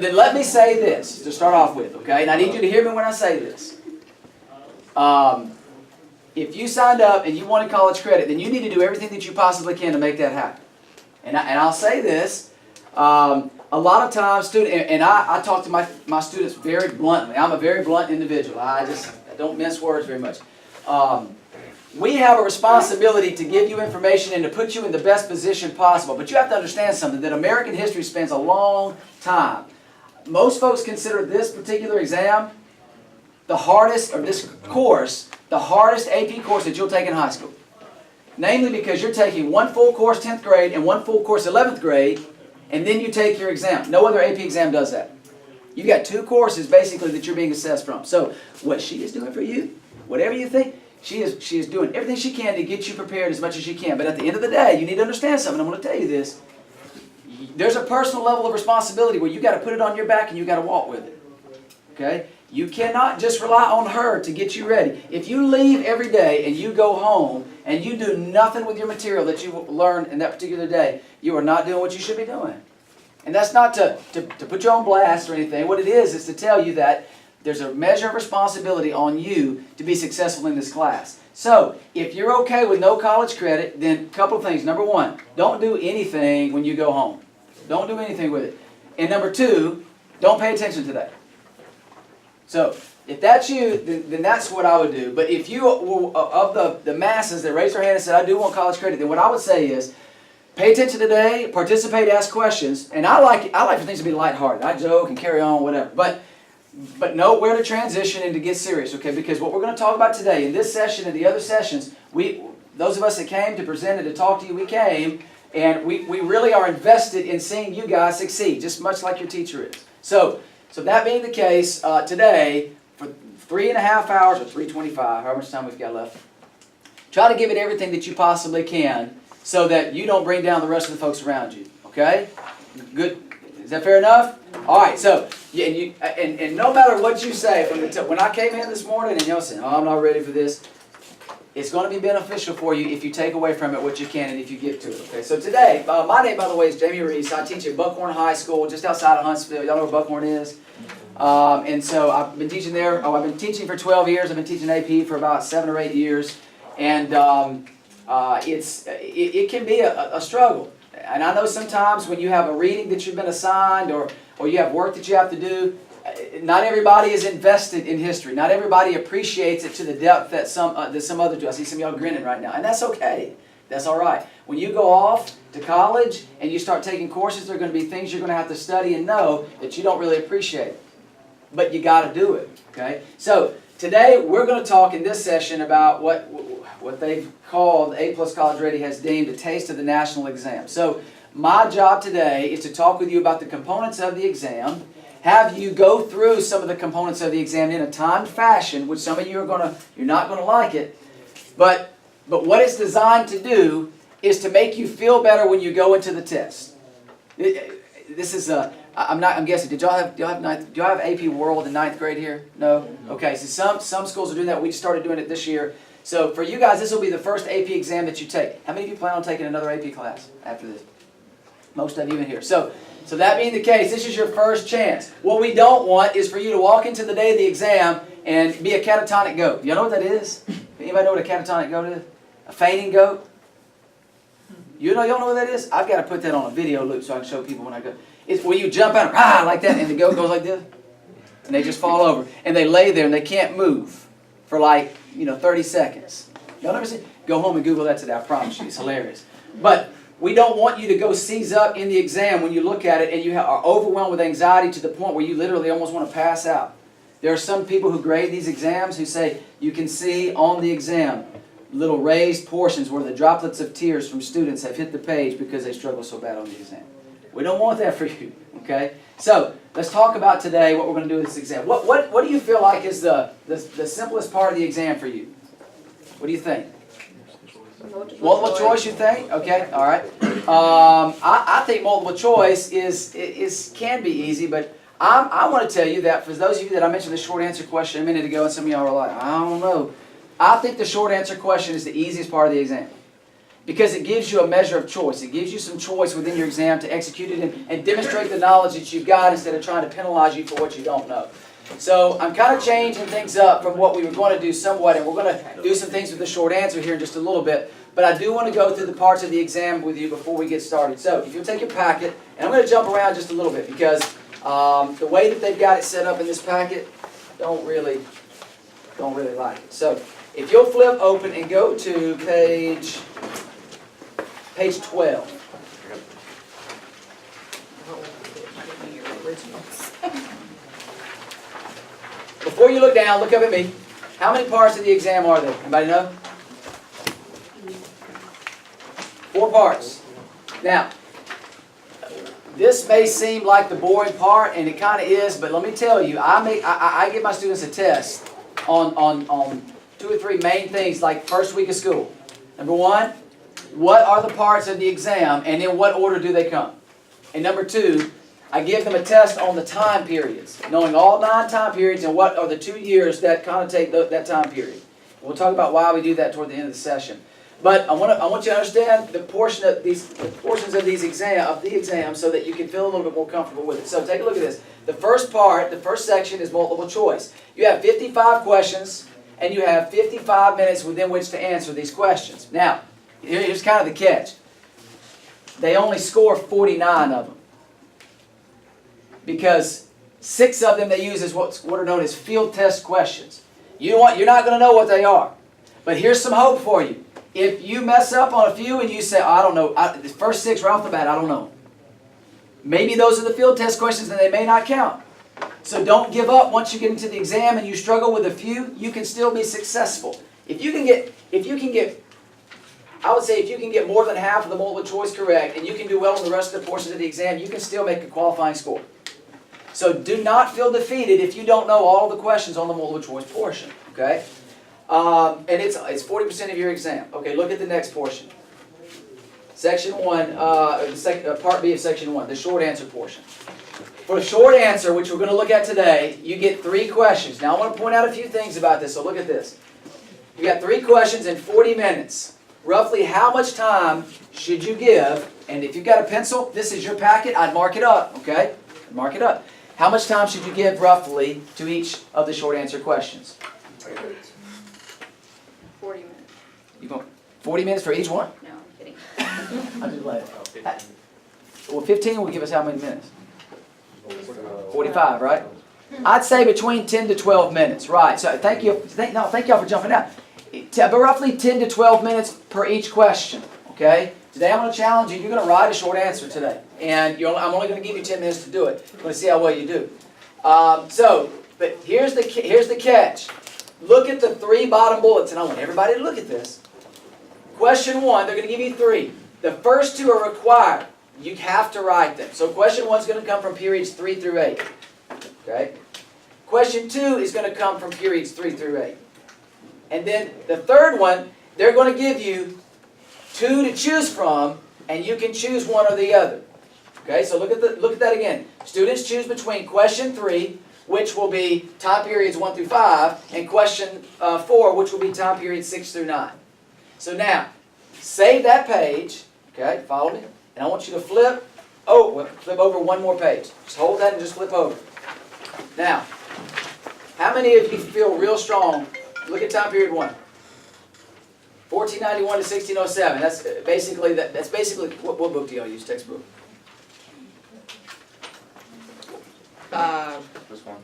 then let me say this to start off with, okay? And I need you to hear me when I say this. If you signed up and you wanted college credit, then you need to do everything that you possibly can to make that happen. And I'll say this. A lot of times, I talk to my students very bluntly. I'm a very blunt individual. I don't mince words very much. We have a responsibility to give you information and to put you in the best position possible. But you have to understand something, that American history spans a long time. Most folks consider this particular exam the hardest, or this course, the hardest AP course that you'll take in high school. Namely because you're taking one full course 10th grade and one full course 11th grade, and then you take your exam. No other AP exam does that. You got 2 courses basically that you're being assessed from. So what she is doing for you, whatever you think, she is doing everything she can to get you prepared as much as she can. But at the end of the day, you need to understand something. I'm going to tell you this. There's a personal level of responsibility where you got to put it on your back and you got to walk with it. Okay? You cannot just rely on her to get you ready. If you leave every day and you go home and you do nothing with your material that you learned in that particular day, you are not doing what you should be doing. And that's not to put you on blast or anything. What it is to tell you that there's a measure of responsibility on you to be successful in this class. So, if you're okay with no college credit, then a couple of things. Number 1, don't do anything when you go home. Don't do anything with it. And number 2, don't pay attention today. So, if that's you, then that's what I would do. But if you were of the masses that raised their hand and said, I do want college credit, then what I would say is, pay attention today, participate, ask questions. And I like for things to be lighthearted. I joke and carry on, whatever. But know where to transition and to get serious, okay? Because what we're going to talk about today, in this session and the other sessions, those of us that came to present and to talk to you, we came, and we really are invested in seeing you guys succeed, just much like your teacher is. So that being the case, today, for 3.5 hours, or 3:25, however much time we've got left, try to give it everything that you possibly can so that you don't bring down the rest of the folks around you, okay? Good. Is that fair enough? All right, so, and no matter what you say, when I came in this morning and y'all said, oh, I'm not ready for this, it's going to be beneficial for you if you take away from it what you can and if you get to it. Okay, so today, my name, by the way, is Jamie Reese. I teach at Buckhorn High School, just outside of Huntsville. Y'all know where Buckhorn is? And so I've been teaching there. I've been teaching for 12 years. I've been teaching AP for about 7 or 8 years. And it can be a struggle. And I know sometimes when you have a reading that you've been assigned or you have work that you have to do, not everybody is invested in history. Not everybody appreciates it to the depth that some others do. I see some of y'all grinning right now, and that's okay. That's all right. When you go off to college and you start taking courses, there are going to be things you're going to have to study and know that you don't really appreciate. But you got to do it. Okay. So today we're going to talk in this session about what they've called A+ College Ready has deemed a taste of the national exam. So my job today is to talk with you about the components of the exam, have you go through some of the components of the exam in a timed fashion, which some of you you're not going to like it, but what it's designed to do is to make you feel better when you go into the test. This is I'm guessing. Do y'all have AP World in 9th grade here? No. Okay. So some schools are doing that. We just started doing it this year. So for you guys, this will be the first AP exam that you take. How many of you plan on taking another AP class after this? Most of you in here. So that being the case, this is your first chance. What we don't want is for you to walk into the day of the exam and be a catatonic goat. You know what that is? Anybody know what a catatonic goat is? A fainting goat? You don't know what that is? I've got to put that on a video loop so I can show people when I go. It's where you jump out like that and the goat goes like this. And they just fall over. And they lay there and they can't move for 30 seconds. Y'all never seen? Go home and Google that today. I promise you. It's hilarious. But we don't want you to go seize up in the exam when you look at it and you are overwhelmed with anxiety to the point where you literally almost want to pass out. There are some people who grade these exams who say you can see on the exam little raised portions where the droplets of tears from students have hit the page because they struggle so bad on the exam. We don't want that for you, okay? So let's talk about today what we're going to do with this exam. What do you feel like is the simplest part of the exam for you? What do you think? Multiple choice, you think? Okay, all right. I think multiple choice can be easy, but I want to tell you that for those of you that I mentioned the short answer question a minute ago, and some of y'all were like, I don't know. I think the short answer question is the easiest part of the exam. because it gives you a measure of choice. It gives you some choice within your exam to execute it and demonstrate the knowledge that you've got instead of trying to penalize you for what you don't know. So I'm kind of changing things up from what we were going to do somewhat, and we're going to do some things with the short answer here in just a little bit. But I do want to go through the parts of the exam with you before we get started. So if you'll take your packet, and I'm going to jump around just a little bit because the way that they've got it set up in this packet, don't really like it. So if you'll flip open and go to page 12. Before you look down, look up at me. How many parts of the exam are there? Anybody know? 4 parts. Now, this may seem like the boring part, and it kind of is, but let me tell you, I give my students a test on 2 or 3 main things like first week of school. Number 1, what are the parts of the exam, and in what order do they come? And number 2, I give them a test on the time periods, knowing all 9 time periods and what are the 2 years that connotate that time period. We'll talk about why we do that toward the end of the session. But I want you to understand the portions of the exam so that you can feel a little bit more comfortable with it. So take a look at this. The first part, the first section is multiple choice. You have 55 questions, and you have 55 minutes within which to answer these questions. Now, here's kind of the catch. They only score 49 of them, because 6 of them they use as what are known as field test questions. You're not going to know what they are. But here's some hope for you. If you mess up on a few and you say, I don't know, the first 6 right off the bat, I don't know. Maybe those are the field test questions and they may not count. So don't give up once you get into the exam and you struggle with a few, you can still be successful. If you can get more than half of the multiple choice correct and you can do well in the rest of the portions of the exam, you can still make a qualifying score. So do not feel defeated if you don't know all the questions on the multiple choice portion, okay? And it's 40% of your exam. Okay, look at the next portion. Section 1, Part B of Section 1, the short answer portion. For the short answer, which we're going to look at today, you get 3 questions. Now I want to point out a few things about this, so look at this. You got 3 questions in 40 minutes. Roughly how much time should you give? And if you've got a pencil, this is your packet, I'd mark it up, okay? Mark it up. How much time should you give roughly to each of the short answer questions? 40 minutes. You want 40 minutes for each one? No, I'm kidding. I'm just glad. Well, 15 will give us how many minutes? 45, right? I'd say between 10 to 12 minutes, right? So thank y'all for jumping out. But roughly 10 to 12 minutes per each question. Okay. Today I'm going to challenge you. You're going to write a short answer today, and I'm only going to give you 10 minutes to do it. I'm going to see how well you do. But here's the catch. Look at the 3 bottom bullets, and I want everybody to look at this. Question 1, they're going to give you 3. The first 2 are required. You have to write them. So question 1 is going to come from periods 3 through 8. Okay? Question 2 is going to come from periods 3 through 8. And then the third one, they're going to give you 2 to choose from, and you can choose one or the other. Okay, so look at that again. Students choose between question 3, which will be time periods 1 through 5, and question 4, which will be time periods 6 through 9. So now, save that page. Okay, follow me. And I want you to flip over one more page. Just hold that and just flip over. Now, how many of you feel real strong? Look at time period 1. 1491 to 1607. That's basically what book do y'all use? Textbook. This one.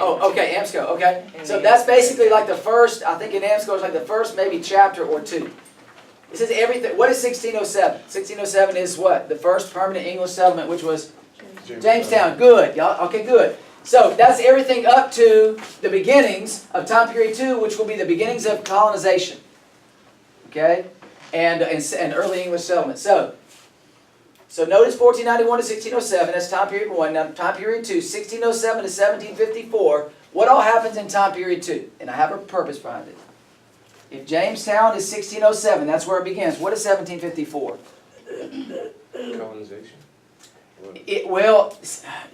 Oh, okay, AMSCO. Okay, so that's basically like the first. I think in AMSCO it's like the first maybe chapter or 2. It says everything. What is 1607? 1607 is what? The first permanent English settlement, which was Jamestown. Good, y'all. Okay, good. So that's everything up to the beginnings of time period 2, which will be the beginnings of colonization. Okay, and early English settlement. So notice 1491 to 1607. That's time period 1. Now time period 2, 1607 to 1754. What all happens in time period 2? And I have a purpose behind it. If Jamestown is 1607, that's where it begins. What is 1754? Colonization.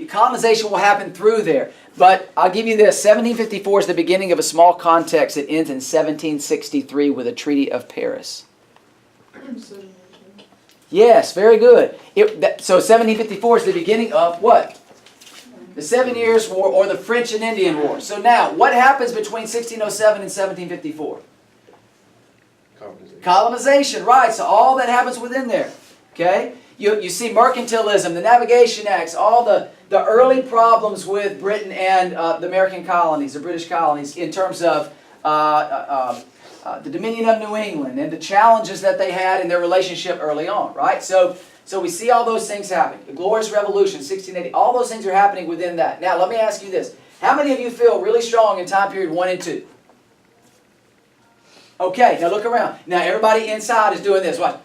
Colonization will happen through there. But I'll give you this. 1754 is the beginning of a small context that ends in 1763 with the Treaty of Paris. Yes, very good. So 1754 is the beginning of what? The 7 Years' War, or the French and Indian War. So now, what happens between 1607 and 1754? Colonization, right. So all that happens within there. Okay? You see mercantilism, the Navigation Acts, all the early problems with Britain and the American colonies, the British colonies, in terms of the Dominion of New England and the challenges that they had in their relationship early on, right? So we see all those things happening. The Glorious Revolution, 1680, all those things are happening within that. Now, let me ask you this. How many of you feel really strong in time period 1 and 2? Okay, now look around. Now, everybody inside is doing this. Watch.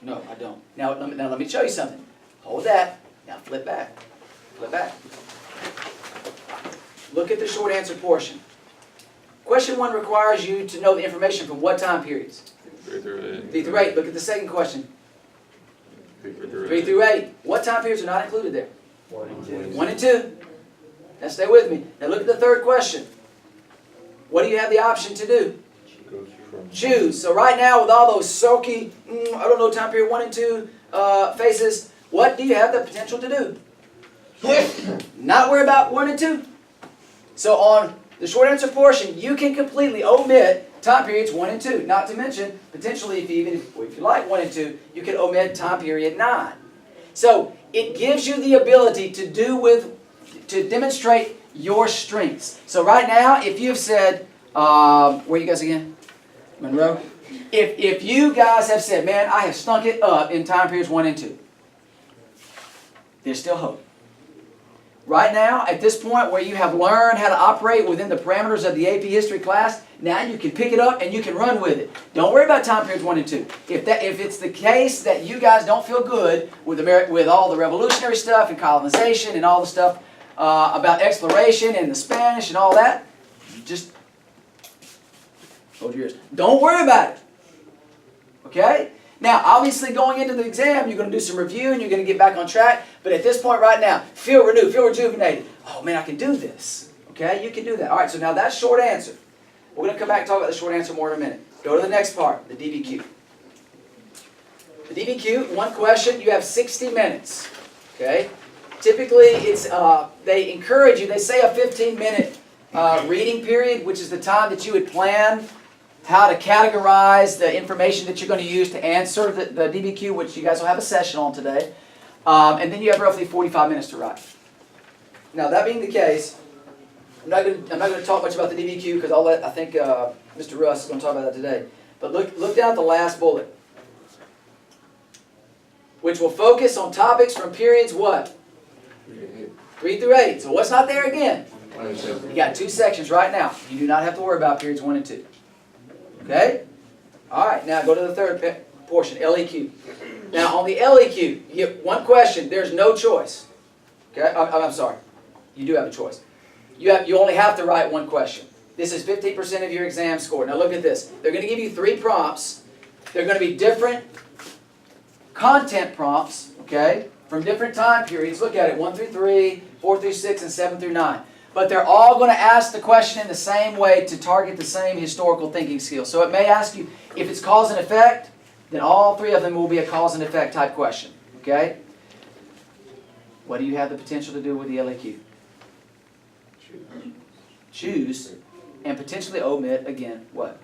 No, I don't. Now let me show you something. Hold that. Now, flip back. Flip back. Look at the short answer portion. Question 1 requires you to know the information from what time periods? 3 through 8. 3 through 8. Look at the second question. 3 through 3 8. through 8. What time periods are not included there? 1 and 2. 1 and 2. Now stay with me. Now look at the third question. What do you have the option to do? Choose. So right now, with all those sulky, I don't know, time period 1 and 2 faces, what do you have the potential to do? Not worry about 1 and 2. So on the short answer portion, you can completely omit time periods 1 and 2. Not to mention, potentially, if you like 1 and 2, you can omit time period 9. So it gives you the ability to demonstrate your strengths. So right now, if you've said, where are you guys again? Monroe? If you guys have said, man, I have stunk it up in time periods 1 and 2, there's still hope. Right now, at this point where you have learned how to operate within the parameters of the AP History class, now you can pick it up and you can run with it. Don't worry about time periods 1 and 2. If it's the case that you guys don't feel good with all the revolutionary stuff and colonization and all the stuff about exploration and the Spanish and all that, just hold your ears. Don't worry about it. Okay? Now, obviously, going into the exam, you're going to do some review and you're going to get back on track. But at this point right now, feel renewed, feel rejuvenated. Oh, man, I can do this. Okay? You can do that. All right, so now that's short answer. We're going to come back and talk about the short answer more in a minute. Go to the next part, the DBQ. The DBQ, one question, you have 60 minutes. Okay? Typically, they encourage you, they say a 15-minute reading period, which is the time that you would plan how to categorize the information that you're going to use to answer the DBQ, which you guys will have a session on today. And then you have roughly 45 minutes to write. Now, that being the case, I'm not going to talk much about the DBQ because I think Mr. Russ is going to talk about that today. But look down at the last bullet, which will focus on topics from periods what? 3 through 8. So what's not there again? You got 2 sections right now. You do not have to worry about periods 1 and 2. Okay? All right, now go to the third portion, LEQ. Now, on the LEQ, you get one question. There's no choice. Okay? I'm sorry. You do have a choice. You only have to write one question. This is 15% of your exam score. Now, look at this. They're going to give you 3 prompts. They're going to be different content prompts, okay, from different time periods. Look at it, 1 through 3, 4 through 6, and 7 through 9. But they're all going to ask the question in the same way to target the same historical thinking skills. So it may ask you, if it's cause and effect, then all 3 of them will be a cause and effect type question. Okay? What do you have the potential to do with the LAQ? Choose and potentially omit, again, what?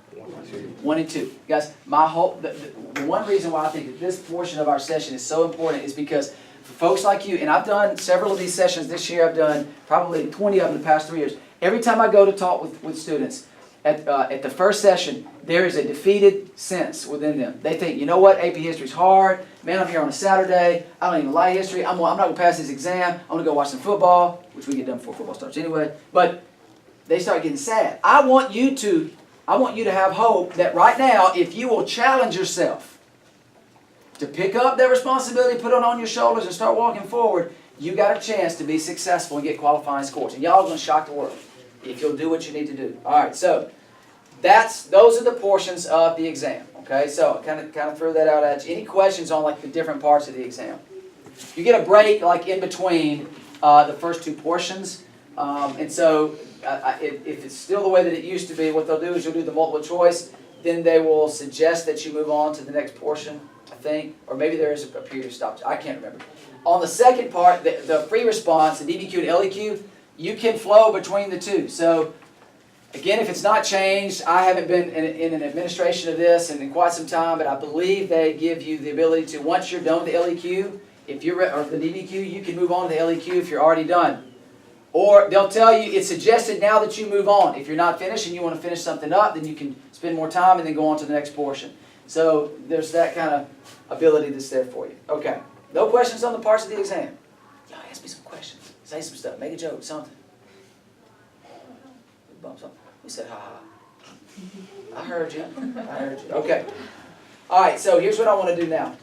1 and 2. Guys, the one reason why I think that this portion of our session is so important is because for folks like you, and I've done several of these sessions this year, I've done probably 20 of them the past 3 years. Every time I go to talk with students, at the first session, there is a defeated sense within them. They think, you know what, AP History is hard. Man, I'm here on a Saturday. I don't even like history. I'm not going to pass this exam. I'm going to go watch some football, which we get done before football starts anyway. But they start getting sad. I want you to have hope that right now, if you will challenge yourself to pick up that responsibility, put it on your shoulders, and start walking forward, you got a chance to be successful and get qualifying scores. And y'all are going to shock the world if you'll do what you need to do. All right, so those are the portions of the exam. Okay, so kind of throw that out at you. Any questions on like the different parts of the exam? You get a break like in between the first 2 portions, and so if it's still the way that it used to be, what they'll do is you'll do the multiple choice. then they will suggest that you move on to the next portion, I think, or maybe there is a period of stoppage. I can't remember. On the second part, the free response, the DBQ and LEQ, you can flow between the two. So again, if it's not changed, I haven't been in an administration of this in quite some time, but I believe they give you the ability to, once you're done with the LEQ, if you're or the DBQ, you can move on to the LEQ if you're already done. Or they'll tell you it's suggested now that you move on. If you're not finished and you want to finish something up, then you can spend more time and then go on to the next portion. So there's that kind of ability that's there for you. Okay. No questions on the parts of the exam? Y'all ask me some questions. Say some stuff. Make a joke. Something. Bump something. We said ha ha. I heard you. I heard you. Okay. All right. So here's what I want to do now.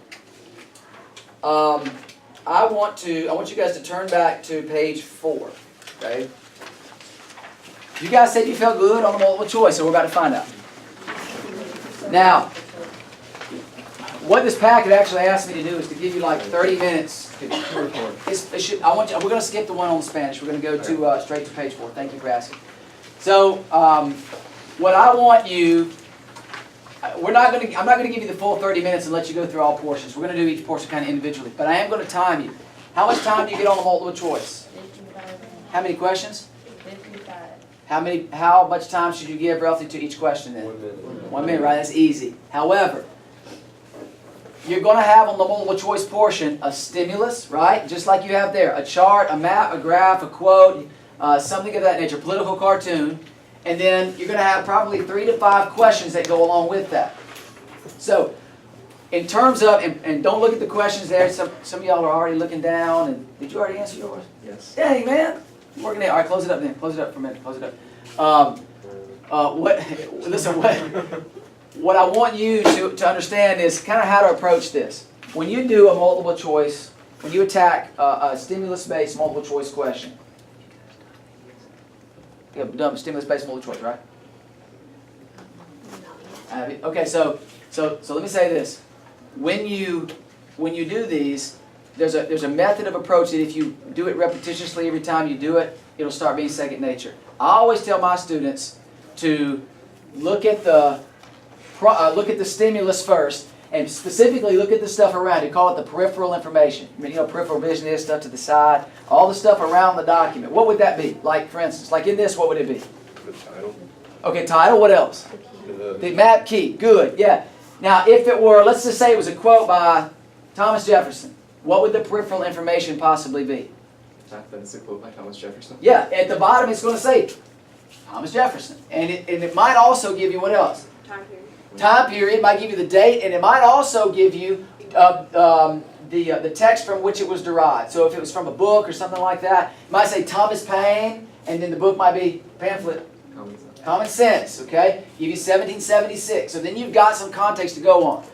I want you guys to turn back to page 4. Okay. You guys said you felt good on the multiple choice, so we're about to find out. Now, what this packet actually asked me to do is to give you like 30 minutes. We're going to skip the one on Spanish. We're going to go to straight to page 4. Thank you for asking. So, what I want you, I'm not going to give you the full 30 minutes and let you go through all portions. We're going to do each portion kind of individually, but I am going to time you. How much time do you get on the multiple choice? 55. How many questions? 55. How much time should you give roughly to each question then? 1 minute. 1 minute, right? That's easy. However, you're going to have on the multiple choice portion a stimulus, right? Just like you have there. A chart, a map, a graph, a quote, something of that nature, political cartoon. And then you're going to have probably 3 to 5 questions that go along with that. So, in terms of, and don't look at the questions there. Some of y'all are already looking down. And did you already answer yours? Yes. Dang, man. I'm working there. All right, close it up then. Close it up for a minute. Close it up. What I want you to understand is kind of how to approach this. When you do a multiple choice, when you attack a stimulus-based multiple choice question, you have done stimulus-based multiple choice, right? Okay, so let me say this. When you do these, there's a method of approach that if you do it repetitiously every time you do it, it'll start being second nature. I always tell my students to look at the stimulus first, and specifically look at the stuff around it. Call it the peripheral information. I mean, peripheral vision is stuff to the side, all the stuff around the document. What would that be? Like, for instance, like in this, what would it be? The title. Okay, title. What else? The map key. Good. Yeah. Now, if it were, let's just say it was a quote by Thomas Jefferson, what would the peripheral information possibly be? That is a quote by Thomas Jefferson. Yeah, at the bottom it's going to say Thomas Jefferson. And it might also give you what else? Time period. Time period, might give you the date, and it might also give you the text from which it was derived. So if it was from a book or something like that, it might say Thomas Paine, and then the book might be pamphlet. Common Sense, okay? Give you 1776. So then you've got some context to go on.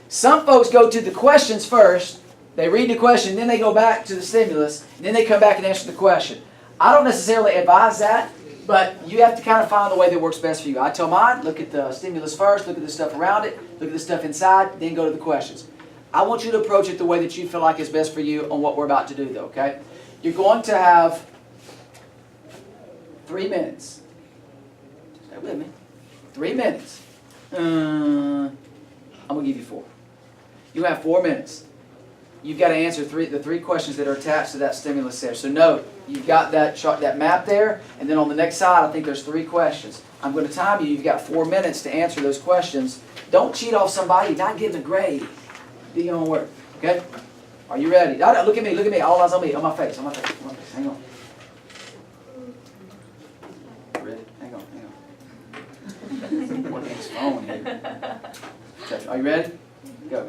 Some folks go to the questions first. They read the question, then they go back to the stimulus, and then they come back and answer the question. I don't necessarily advise that, but you have to kind of find the way that works best for you. I tell mine, look at the stimulus first, look at the stuff around it, look at the stuff inside, then go to the questions. I want you to approach it the way that you feel like is best for you on what we're about to do, though, okay? You're going to have 3 minutes. Stay with me. 3 minutes. I'm going to give you 4. You have 4 minutes. You've got to answer the 3 questions that are attached to that stimulus there. So note, you've got that chart, that map there, and then on the next side, I think there's 3 questions. I'm going to time you. You've got 4 minutes to answer those questions. Don't cheat off somebody. Not give a grade. Do your own work. Okay? Are you ready? Look at me. Look at me. All eyes on me. On my face. On my face. On my face. Hang on. Ready? Hang on. Hang on. What is phone here? Are you ready? Go.